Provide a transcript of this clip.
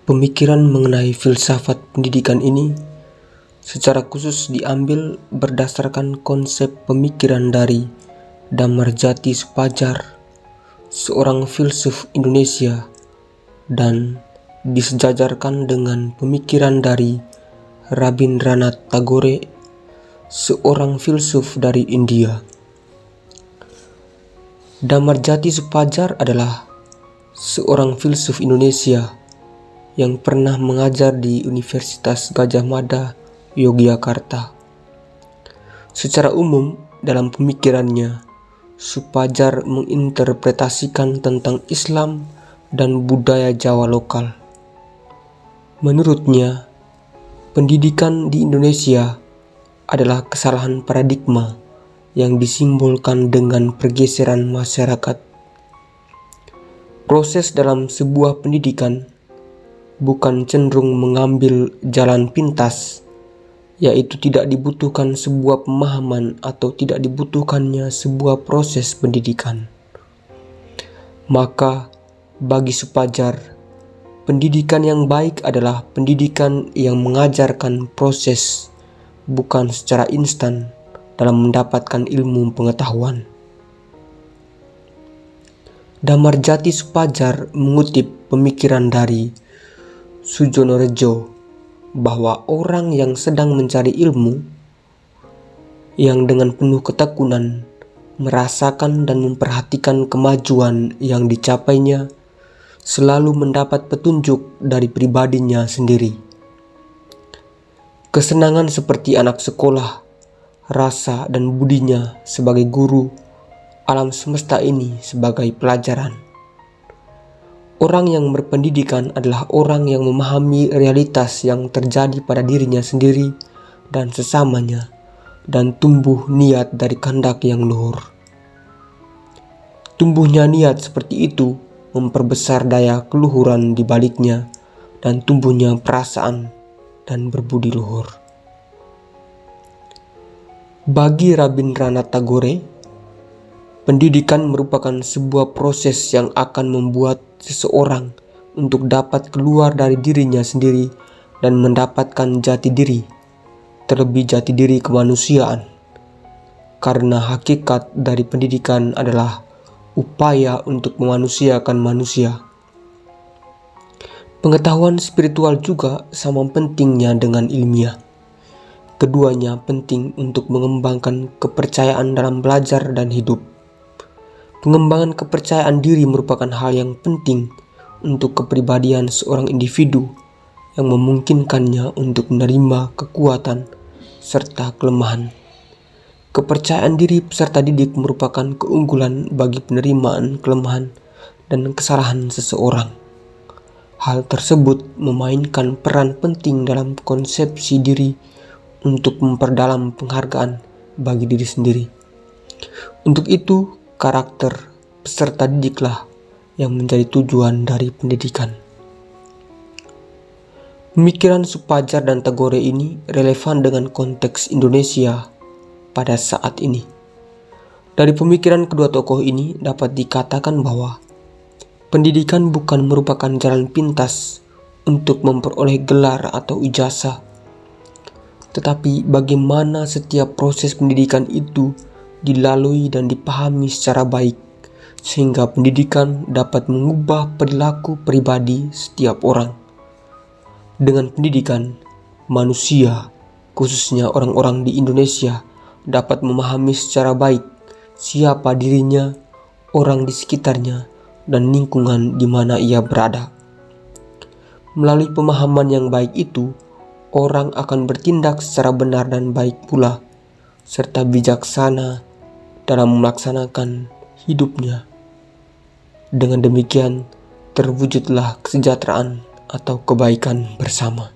Pemikiran mengenai filsafat pendidikan ini secara khusus diambil berdasarkan konsep pemikiran dari Damarjati Supadjar, seorang filsuf Indonesia, dan disejajarkan dengan pemikiran dari Rabindranath Tagore, seorang filsuf dari India. Damarjati Supadjar adalah seorang filsuf Indonesia yang pernah mengajar di Universitas Gadjah Mada, Yogyakarta. Secara umum, dalam pemikirannya, Supadjar menginterpretasikan tentang Islam dan budaya Jawa lokal. Menurutnya, pendidikan di Indonesia adalah kesalahan paradigma yang disimbolkan dengan pergeseran masyarakat. Proses dalam sebuah pendidikan bukan cenderung mengambil jalan pintas, yaitu tidak dibutuhkan sebuah pemahaman atau tidak dibutuhkannya sebuah proses pendidikan. Maka, bagi Supadjar, pendidikan yang baik adalah pendidikan yang mengajarkan proses, bukan secara instan dalam mendapatkan ilmu pengetahuan. Damarjati Supadjar mengutip pemikiran dari Sujonorejo bahwa orang yang sedang mencari ilmu, yang dengan penuh ketekunan merasakan dan memperhatikan kemajuan yang dicapainya, selalu mendapat petunjuk dari pribadinya sendiri. Kesenangan seperti anak sekolah, rasa dan budinya sebagai guru, alam semesta ini sebagai pelajaran. Orang yang berpendidikan adalah orang yang memahami realitas yang terjadi pada dirinya sendiri dan sesamanya, dan tumbuh niat dari kehendak yang luhur. Tumbuhnya niat seperti itu memperbesar daya keluhuran di baliknya, dan tumbuhnya perasaan dan berbudi luhur. Bagi Rabindranath Tagore, pendidikan merupakan sebuah proses yang akan membuat seseorang untuk dapat keluar dari dirinya sendiri dan mendapatkan jati diri, terlebih jati diri kemanusiaan. Karena hakikat dari pendidikan adalah upaya untuk memanusiakan manusia. Pengetahuan spiritual juga sama pentingnya dengan ilmiah. Keduanya penting untuk mengembangkan kepercayaan dalam belajar dan hidup. Pengembangan kepercayaan diri merupakan hal yang penting untuk kepribadian seorang individu yang memungkinkannya untuk menerima kekuatan serta kelemahan. Kepercayaan diri peserta didik merupakan keunggulan bagi penerimaan kelemahan dan kesalahan seseorang. Hal tersebut memainkan peran penting dalam konsepsi diri untuk memperdalam penghargaan bagi diri sendiri. Untuk itu, karakter peserta didiklah yang menjadi tujuan dari pendidikan. Pemikiran Supadjar dan Tagore ini relevan dengan konteks Indonesia pada saat ini. Dari pemikiran kedua tokoh ini dapat dikatakan bahwa pendidikan bukan merupakan jalan pintas untuk memperoleh gelar atau ijazah, tetapi bagaimana setiap proses pendidikan itu dilalui dan dipahami secara baik, sehingga pendidikan dapat mengubah perilaku pribadi setiap orang. Dengan pendidikan, manusia, khususnya orang-orang di Indonesia, dapat memahami secara baik siapa dirinya, orang di sekitarnya, dan lingkungan di mana ia berada. Melalui pemahaman yang baik itu, orang akan bertindak secara benar dan baik pula, serta bijaksana dalam melaksanakan hidupnya. Dengan demikian, terwujudlah kesejahteraan atau kebaikan bersama.